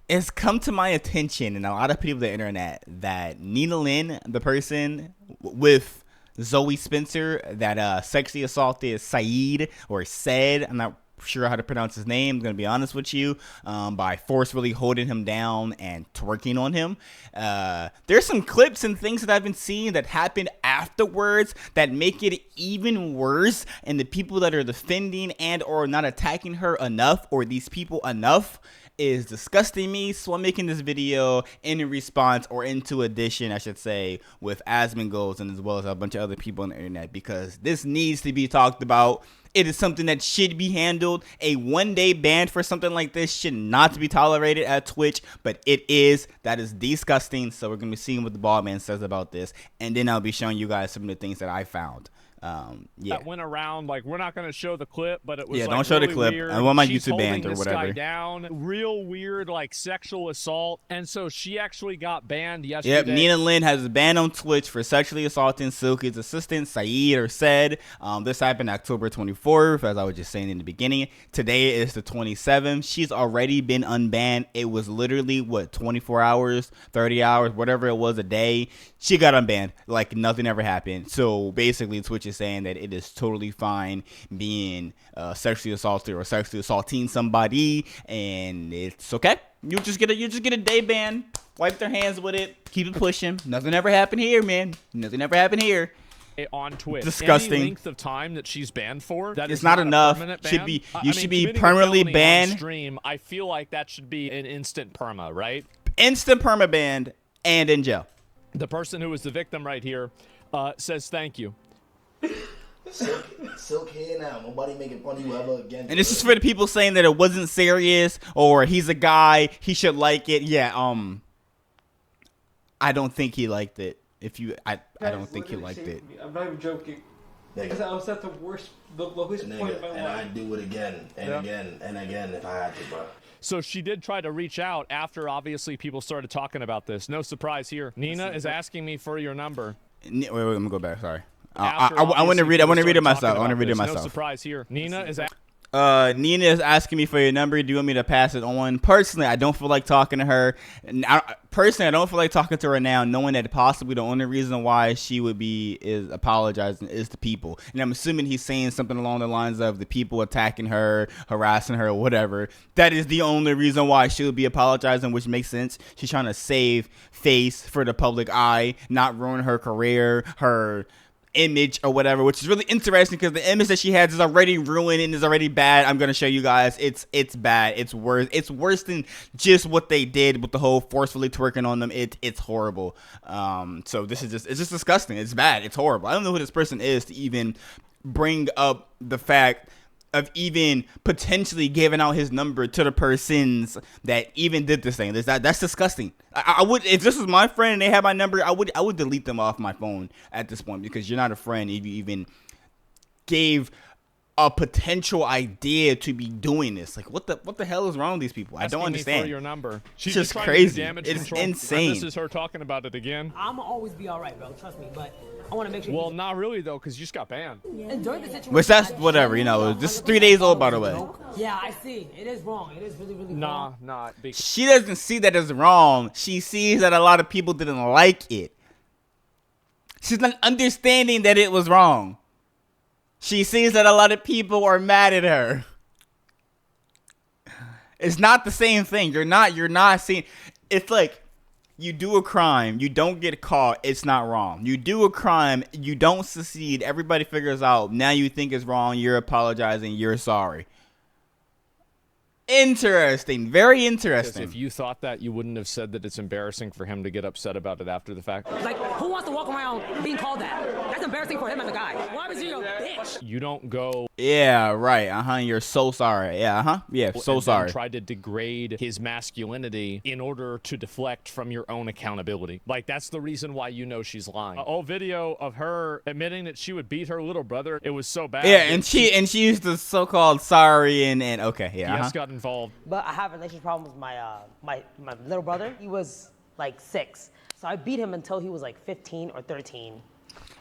It's come to my attention and a lot of people on the internet that Nina Lynn, the person with Zoe Spencer that sexually assaulted Saeed or said, I'm not sure how to pronounce his name, I'm gonna be honest with you, by forcefully holding him down and twerking on him. There's some clips and things that I've been seeing that happened afterwards that make it even worse, and the people that are defending and or not attacking her enough, or these people enough, is disgusting me. So I'm making this video in response, or into addition I should say, with Asmongold and as well as a bunch of other people on the internet, because this needs to be talked about. It is something that should be handled. A one-day ban for something like this should not be tolerated at Twitch, but it is. That is disgusting. So we're going to be seeing what the bald man says about this, and then I'll be showing you guys some of the things that I found. Yeah. That went around, like, we're not going to show the clip, but it was yeah, like, don't show really the clip. weird. I want my She's YouTube banned holding or this whatever. guy down. Real weird, like, sexual assault. And so she actually got banned yesterday. Yep, Nina Lynn has banned on Twitch for sexually assaulting Silky's assistant, Saeed, or said. This happened October 24th, as I was just saying in the beginning. Today is the 27th. She's already been unbanned. It was literally, what, 24 hours, 30 hours, whatever it was a day. She got unbanned like nothing ever happened. So basically, Twitch is saying that it is totally fine being sexually assaulted or sexually assaulting somebody, and it's okay. You just get a day ban. Wipe their hands with it. Keep it pushing. Nothing ever happened here, man. Nothing ever happened here. On Twitch. Disgusting. Any length of time that she's banned for, that it's is not enough. Should be you should be committing a permanently felony banned. on stream, I feel like that should be an instant perma, right? Instant perma banned and in jail. The person who was the victim right here says thank you. Silk here now. Nobody making fun of you ever again. And this is for the people saying that it wasn't serious or he's a guy, he should like it. Yeah, I don't think he liked it. I don't think he liked it. I'm not even joking. Because I was at the lowest point of my life. And I'd do it again and again and again if I had to, bro. So she did try to reach out after, obviously, people started talking about this. No surprise here. Nina is asking me for your number. Wait, let me go back. Sorry. I want to read it myself. No surprise here. Nina is Nina is asking me for your number. Do you want me to pass it on? Personally, I don't feel like talking to her. I don't feel like talking to her now, knowing that possibly the only reason why she would be apologizing is the people. And I'm assuming he's saying something along the lines of the people attacking her, harassing her, or whatever. That is the only reason why she would be apologizing, which makes sense. She's trying to save face for the public eye, not ruin her career, her image or whatever, which is really interesting because the image that she has is already ruined and is already bad. I'm gonna show you guys. It's bad. It's worse than just what they did with the whole forcefully twerking on them. It's horrible. So it's just disgusting. It's bad. It's horrible. I don't know who this person is to even bring up the fact of even potentially giving out his number to the persons that even did this thing. That's disgusting. I would, if this was my friend and they had my number, I would delete them off my phone at this point, because you're not a friend if you even gave a potential idea to be doing this. Like, what the hell is wrong with these people? I don't understand. For your number. She's just trying crazy. To do damage It's control. insane. And this is her talking about it again. I'ma always be all right, bro. Trust me. But I want to make sure. Well, not really though, because you just got banned. And during the situation, Which that's whatever, you know. This is 3 days old, by the way. Yeah, I see. It is wrong. It is really wrong. Nah. She doesn't see that as wrong. She sees that a lot of people didn't like it. She's not understanding that it was wrong. She sees that a lot of people are mad at her. It's not the same thing. You're not seeing. It's like, you do a crime, you don't get caught, it's not wrong. You do a crime, you don't succeed, everybody figures out, now you think it's wrong, you're apologizing, you're sorry. Interesting. Very interesting. Because if you thought that, you wouldn't have said that it's embarrassing for him to get upset about it after the fact. Like, who wants to walk around being called that? That's embarrassing for him as a guy. Why was you a bitch? You don't go. Yeah, right. You're so sorry. Yeah, Yeah, so sorry. Tried to degrade his masculinity in order to deflect from your own accountability. Like, that's the reason why you know she's lying. An old video of her admitting that she would beat her little brother. It was so bad. Yeah, and she used the so-called sorry and okay, yeah. Yes, got involved. But I have a relationship problem with my little brother. He was like 6, so I beat him until he was like 15 or 13.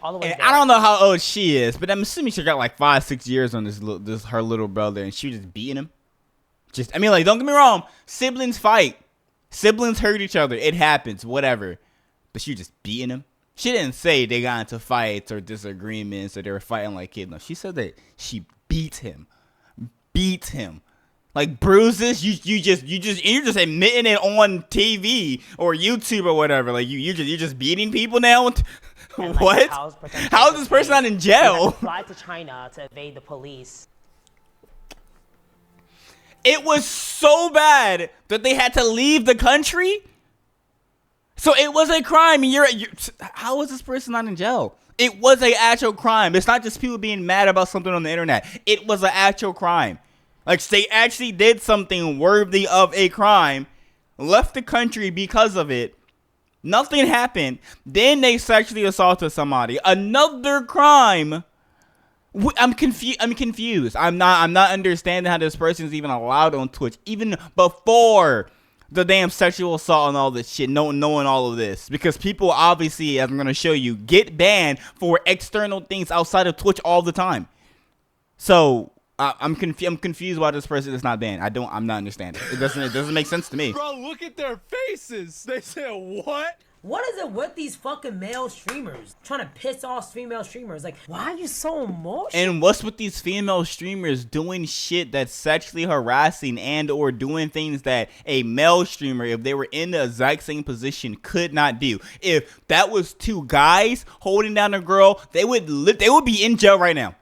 All the way. I don't know how old she is, but I'm assuming she got like 5-6 years on this her little brother, and she was just beating him. Don't get me wrong, siblings fight. Siblings hurt each other. It happens, whatever. But she just beating him. She didn't say they got into fights or disagreements or they were fighting like kids. No, she said that she beat him. Beat him. Like bruises, you're just admitting it on TV or YouTube or whatever. Like you're just beating people now. And, like, what? How is this person not in jail? Fly to China to evade the police. It was so bad that they had to leave the country. So it was a crime. And you're how is this person not in jail? It was an actual crime. It's not just people being mad about something on the internet. It was an actual crime. Like they actually did something worthy of a crime, left the country because of it. Nothing happened. Then they sexually assaulted somebody. Another crime. I'm confused. I'm not understanding how this person is even allowed on Twitch, even before the damn sexual assault and all this shit. Knowing all of this, because people obviously, as I'm gonna show you, get banned for external things outside of Twitch all the time. So I'm confused why this person is not banned. I'm not understanding. It doesn't make sense to me. Bro, look at their faces. They said what? What is it with these fucking male streamers trying to piss off female streamers? Like, why are you so emotional? And what's with these female streamers doing shit that's sexually harassing and or doing things that a male streamer, if they were in the exact same position, could not do? If that was two guys holding down a girl, they would be in jail right now.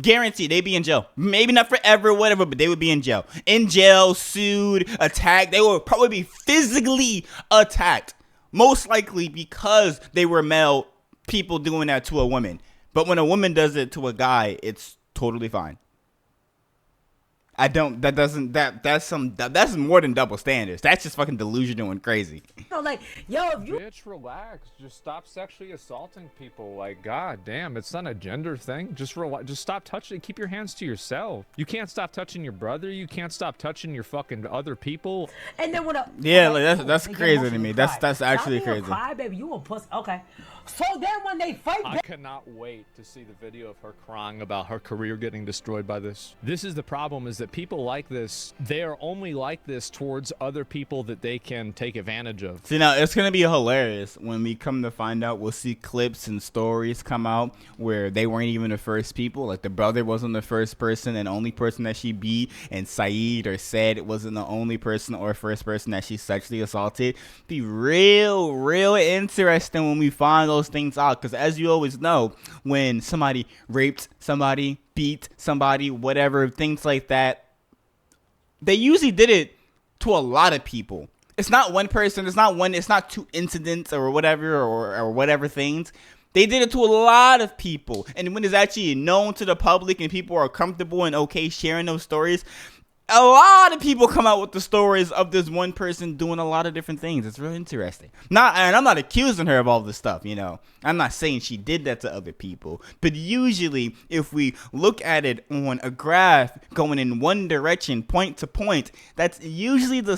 Guaranteed, they'd be in jail. Maybe not forever, whatever, but they would be in jail. In jail, sued, attacked. They would probably be physically attacked. Most likely because they were male people doing that to a woman. But when a woman does it to a guy, it's totally fine. That's more than double standards. That's just fucking delusional and crazy. No, like, yo, if you Bitch, relax. Just stop sexually assaulting people. Like, god damn, it's not a gender thing. Just stop touching. Keep your hands to yourself. You can't stop touching your brother. You can't stop touching your fucking other people. and then when a Yeah, like that's they get crazy to emotional me. and That's cry. actually Stop being a crazy. Cry, baby, you a puss. Okay. So then when they fight, I cannot wait to see the video of her crying about her career getting destroyed by this. This is the problem, is that people like this, they are only like this towards other people that they can take advantage of. See, now it's gonna be hilarious when we come to find out. We'll see clips and stories come out where they weren't even the first people. Like the brother wasn't the first person and only person that she beat, and Saeed or said it wasn't the only person or first person that she sexually assaulted. Be real interesting when we find those things out, because as you always know, when somebody raped somebody, beat somebody, whatever, things like that, they usually did it to a lot of people. It's not one person, it's not two incidents or whatever or whatever things. They did it to a lot of people. And when it's actually known to the public and people are comfortable and okay sharing those stories, a lot of people come out with the stories of this one person doing a lot of different things. It's really interesting. And I'm not accusing her of all this stuff, you know. I'm not saying she did that to other people. But usually, if we look at it on a graph going in one direction, point to point, that's usually the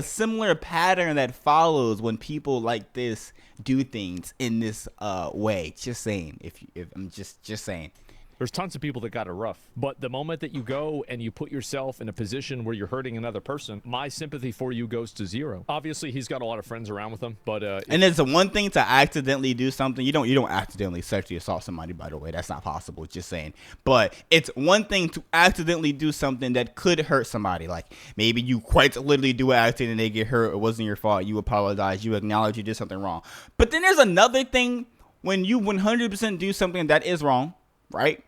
similar pattern that follows when people like this do things in this way. Just saying. If I'm just saying. There's tons of people that got it rough, but the moment that you go and you put yourself in a position where you're hurting another person, my sympathy for you goes to zero. Obviously, he's got a lot of friends around with him, but and it's the one thing to accidentally do something. You don't accidentally sexually assault somebody, by the way. That's not possible. Just saying. But it's one thing to accidentally do something that could hurt somebody. Like maybe you quite literally do an accident and they get hurt. It wasn't your fault. You apologize. You acknowledge you did something wrong. But then there's another thing when you 100% do something that is wrong, right?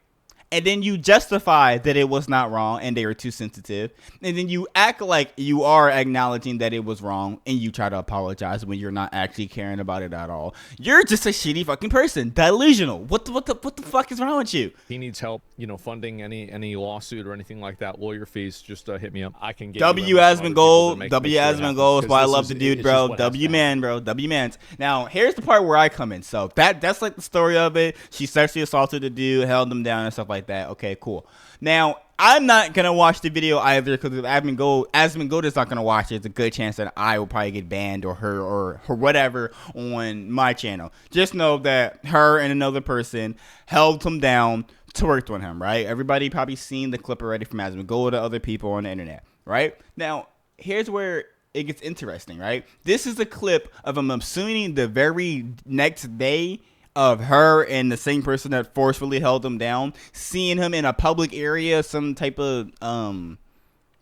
And then you justify that it was not wrong and they were too sensitive. And then you act like you are acknowledging that it was wrong and you try to apologize when you're not actually caring about it at all. You're just a shitty fucking person. Delusional. What the fuck is wrong with you? he needs help, funding any lawsuit or anything like that, lawyer fees, just hit me up. I can get W Asmongold. W Asmongold is why I love the dude, bro. W man, bro. W man. Now, here's the part where I come in. So that's like the story of it. She sexually assaulted the dude, held him down and stuff like that. Okay, cool. Now, I'm not going to watch the video either because if Asmongold is not going to watch it, it's a good chance that I will probably get banned or her whatever on my channel. Just know that her and another person held him down, twerked on him, right? Everybody probably seen the clip already from Asmongold to other people on the internet, right? Now, here's where it gets interesting, right? This is a clip of him assuming the very next day of her and the same person that forcefully held him down, seeing him in a public area, some type of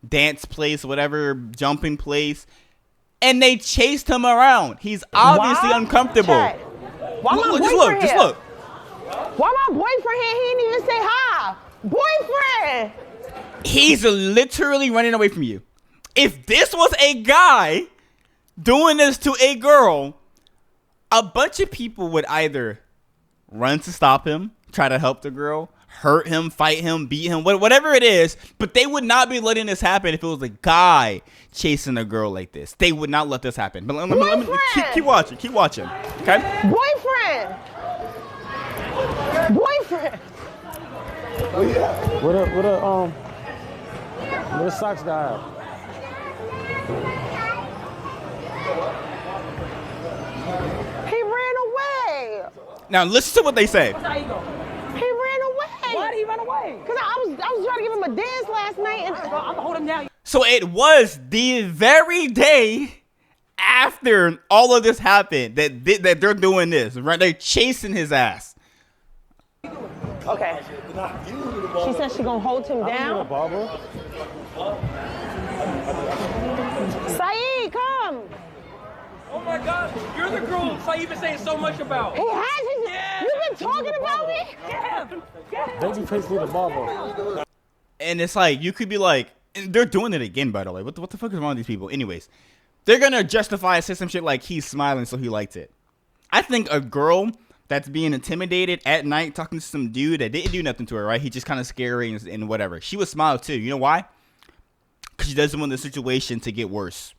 dance place, whatever, jumping place, and they chased him around. He's obviously uncomfortable. Chad, why my Just boyfriend look, here? just look. Why my boyfriend here? He didn't even say hi. Boyfriend. He's literally running away from you. If this was a guy doing this to a girl, a bunch of people would either run to stop him, try to help the girl, hurt him, fight him, beat him, whatever it is, but they would not be letting this happen if it was a guy chasing a girl like this. They would not let this happen. But let me keep watching, okay? Boyfriend. Where the socks guy? He ran away. Now listen to what they say. He ran away. Why did he run away? Because I was trying to give him a dance last night, and I'm gonna hold him down. So it was the very day after all of this happened that they're doing this, right? They're chasing his ass. Okay. She said she gonna hold him down. Saeed, come. Oh my God, you're the girl Saeed been saying so much about. He has his. Yeah. You've been talking about me. Yeah. Babyface need a barber. And it's like, you could be like, and they're doing it again, by the way. What the fuck is wrong with these people? Anyways, they're gonna justify and say some shit like he's smiling so he liked it. I think a girl that's being intimidated at night talking to some dude that didn't do nothing to her, right? He just kind of scary and whatever. She would smile too. You know why? Because she doesn't want the situation to get worse.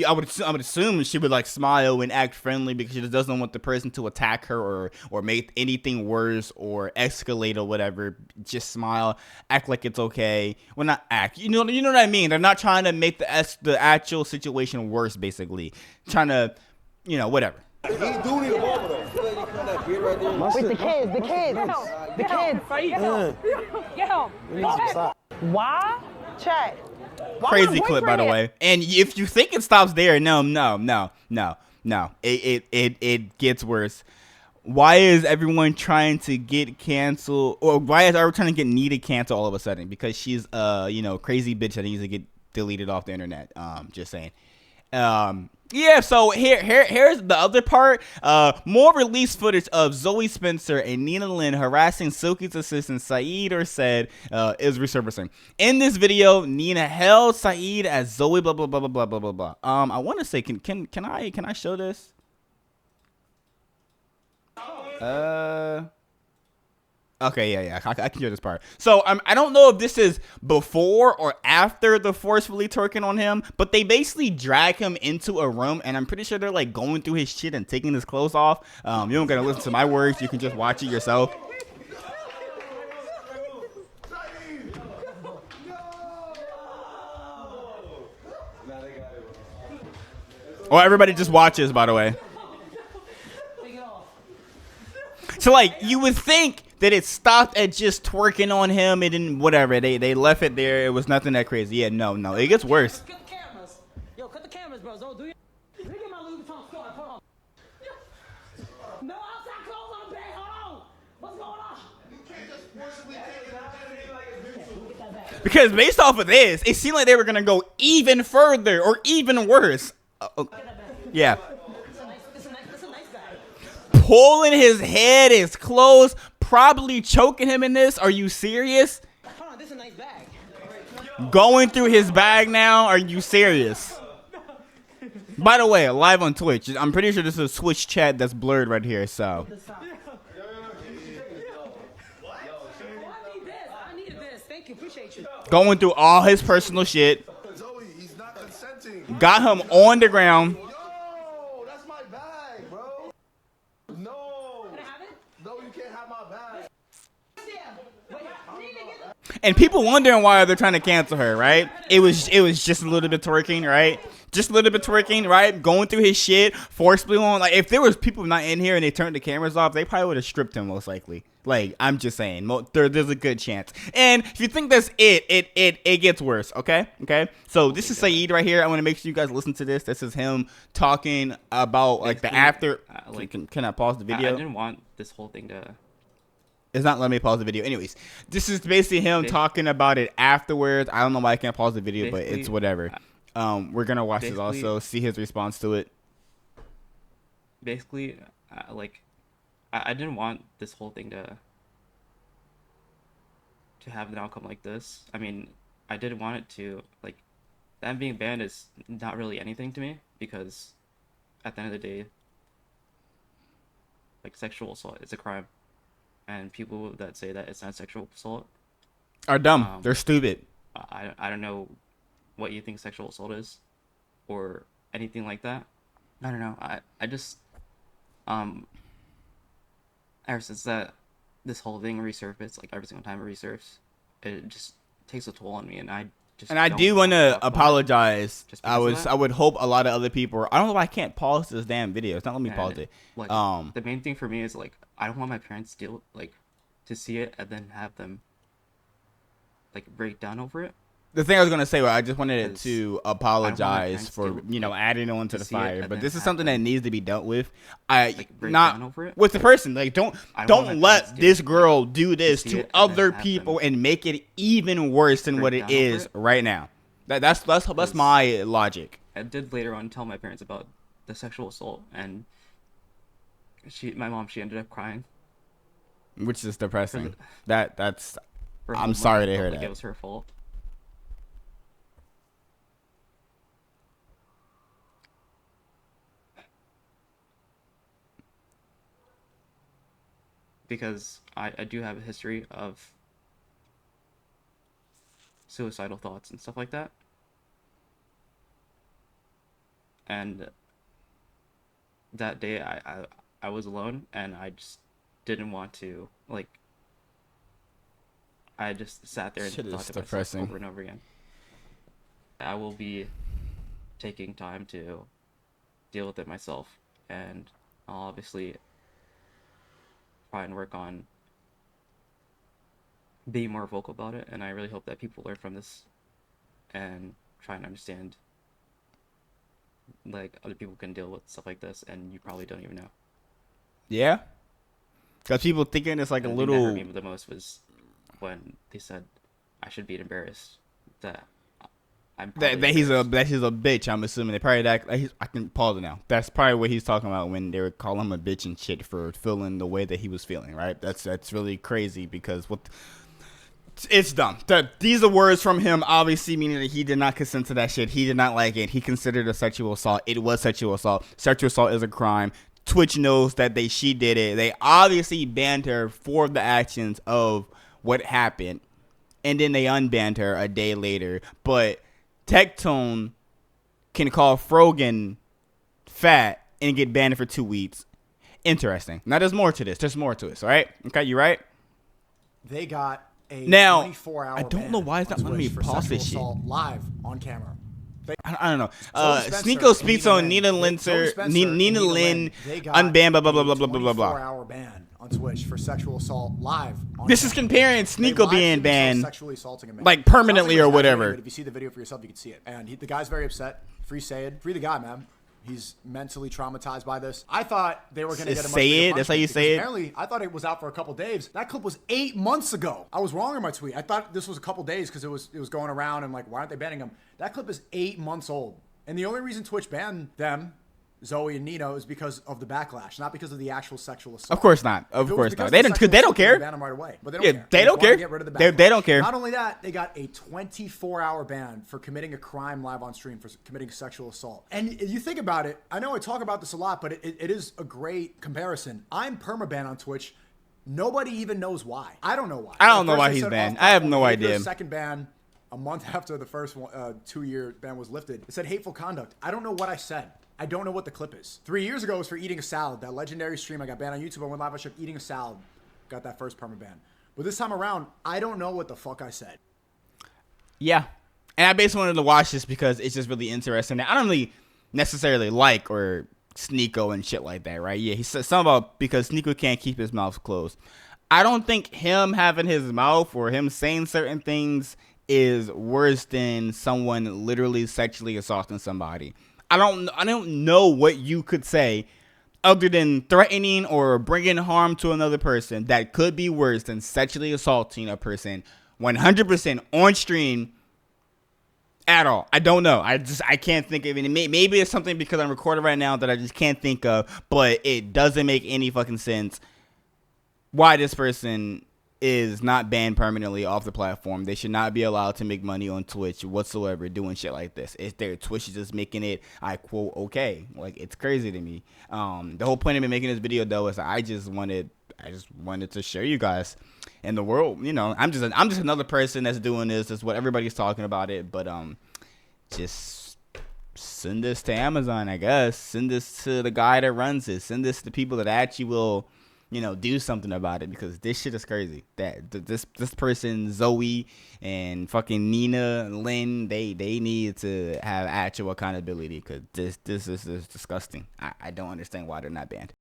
I would assume she would like smile and act friendly because she just doesn't want the person to attack her or make anything worse or escalate or whatever. Just smile, act like it's okay. Well, not act. You know what I mean? They're not trying to make the actual situation worse. Basically, trying to, whatever. He do need a barber though. With the kids. Get him. Why? Chad. Why Crazy my clip, by the boyfriend way. And if you think it stops there, no. It gets worse. Why is everyone trying to get canceled? Or why is everyone trying to get Nita canceled all of a sudden? Because she's crazy bitch that needs to get deleted off the internet. Just saying. Yeah, so here's the other part. More release footage of Zoe Spencer and Nina Lynn harassing Silky's assistant Saeed or said is resurfacing. In this video, Nina held Saeed as Zoe blah blah blah blah blah blah blah. I want to say, can I show this? Okay, yeah, I can hear this part. So I don't know if this is before or after the forcefully twerking on him, but they basically drag him into a room, and I'm pretty sure they're like going through his shit and taking his clothes off. You don't gotta listen to my words; you can just watch it yourself. Or everybody just watches, by the way. So like you would think that it stopped at just twerking on him and then whatever. They left it there. It was nothing that crazy. Yeah, no. It gets worse. Cut the cameras. Yo, cut the cameras, bro. Don't do it. Let me get my Louis Vuitton store. Hold on. No outside clothes on the bed. Hold on. What's going on? You can't just forcibly take it out and Because based off of this, it seemed like they were gonna go even further or even worse. Yeah. It's a nice bag. Pulling his head, his clothes, probably choking him in this. Are you serious? Hold on, this is a nice bag. Going through his bag now? Are you serious? By the way, live on Twitch. I'm pretty sure this is a Twitch chat that's blurred right here, so. I needed this. Thank you. Appreciate you. Going through all his personal shit. Zoe, he's not consenting. Got him on the ground. Yo, that's my bag, bro. No. Can I have it? No, you can't have my bag. And people wondering why they're trying to cancel her, right? It was just a little bit twerking, right? Just a little bit twerking, right? Going through his shit, forcibly on. Like, if there was people not in here and they turned the cameras off, they probably would have stripped him, most likely. Like, I'm just saying, there's a good chance. And if you think that's it gets worse, okay? Okay? So this is Saeed right here. I want to make sure you guys listen to this. This is him talking about, like, the after. Can I pause the video? I didn't want this whole thing to... It's not letting me pause the video. Anyways, this is basically him talking about it afterwards. I don't know why I can't pause the video, but it's whatever. We're gonna watch this also, see his response to it. Basically, I didn't want this whole thing to have an outcome like this. I mean, I didn't want it to, like, them being banned is not really anything to me, because at the end of the day, like, sexual assault is a crime. And people that say that it's not sexual assault are dumb. They're stupid. I don't know what you think sexual assault is, or anything like that. I don't know. I just ever since that this whole thing resurfaced, like every single time it resurfaces, it just takes a toll on me, and I do want to apologize. I I would hope a lot of other people. I don't know why I can't pause this damn video. It's not letting me pause it. Like, the main thing for me is, like, I don't want my parents to see it and then have them, like, break down over it. The thing I was gonna say, I just wanted it to apologize for adding on to the fire, but this is something that needs to be dealt with. Not with the person. Like, don't let this girl do this to other people and make it even worse than what it is right now. That's my logic. I did later on tell my parents about the sexual assault, and my mom ended up crying, which is depressing. That's I'm sorry to hear that. It was her fault. Because I do have a history of suicidal thoughts and stuff like that. And that day I was alone, and I just didn't want to, like, I just sat there and thought to myself over and over again. I will be taking time to deal with it myself, and I'll obviously try and work on being more vocal about it, and I really hope that people learn from this and try and understand, like, other people can deal with stuff like this and you probably don't even know. Yeah, because people thinking it's like a little. What hurt me the most was when they said I should be embarrassed that that he's a bitch. I'm assuming they probably I can pause it now. That's probably what he's talking about when they were calling him a bitch and shit for feeling the way that he was feeling. Right? That's really crazy, because it's dumb. These are words from him, obviously meaning that he did not consent to that shit. He did not like it. He considered it sexual assault. It was sexual assault. Sexual assault is a crime. Twitch knows that she did it. They obviously banned her for the actions of what happened, and then they unbanned her a day later. But Tectone can call Frogan fat and get banned for 2 weeks. Interesting. Now there's more to this. There's more to this, all right? Okay, you right? They got a now, 24-hour I don't know why it's not letting me pause this shit. Live on camera. I don't know. Sneeko speaks on Nina Lynn, unbanned, blah, blah, blah, blah, blah, blah, blah. 24-hour ban on Twitch for sexual assault live. This is comparing Sneeko being banned, sexually assaulting a man, like, permanently or whatever. If you see the video for yourself, you can see it. And the guy's very upset. Free Sayed. Free the guy, man. He's mentally traumatized by this. I thought they were going to get a much bigger punishment. That's how you say it? Apparently, I thought it was out for a couple days. That clip was 8 months ago. I was wrong in my tweet. I thought this was a couple days because it was going around and, like, why aren't they banning him? That clip is 8 months old. And the only reason Twitch banned them, Zoe and Nino, is because of the backlash, not because of the actual sexual assault. Of course not. Of course not. They don't care. Ban them right away. But they don't care. Get rid of the they don't care. Not only that, they got a 24-hour ban for committing a crime live on stream, for committing sexual assault. And you think about it, I know I talk about this a lot, but it is a great comparison. I'm permabanned on Twitch. Nobody even knows why. I don't know why. I don't know why he's banned. I have no idea. Second ban, a month after the first 2-year ban was lifted, it said hateful conduct. I don't know what I said. I don't know what the clip is. 3 years ago, it was for eating a salad. That legendary stream, I got banned on YouTube. I went live, I started eating a salad. Got that first permaban. But this time around, I don't know what the fuck I said. Yeah. And I basically wanted to watch this because it's just really interesting. I don't really necessarily like or Sneeko and shit like that, right? Yeah, he said something about because Sneeko can't keep his mouth closed. I don't think him having his mouth or him saying certain things is worse than someone literally sexually assaulting somebody. I don't know what you could say other than threatening or bringing harm to another person that could be worse than sexually assaulting a person 100% on stream at all. I don't know. I can't think of any. Maybe it's something because I'm recording right now that I just can't think of, but it doesn't make any fucking sense why this person is not banned permanently off the platform. They should not be allowed to make money on Twitch whatsoever doing shit like this. It's their Twitch is just making it, I quote, okay. Like, it's crazy to me. The whole point of me making this video though is I just wanted to show you guys in the world. You know, I'm just another person that's doing this. That's what everybody's talking about it. But just send this to Amazon, I guess. Send this to the guy that runs it. Send this to people that actually will, you know, do something about it, because this shit is crazy. That this person, Zoe and fucking Nina and Lynn, they need to have actual accountability, because this is disgusting. I don't understand why they're not banned.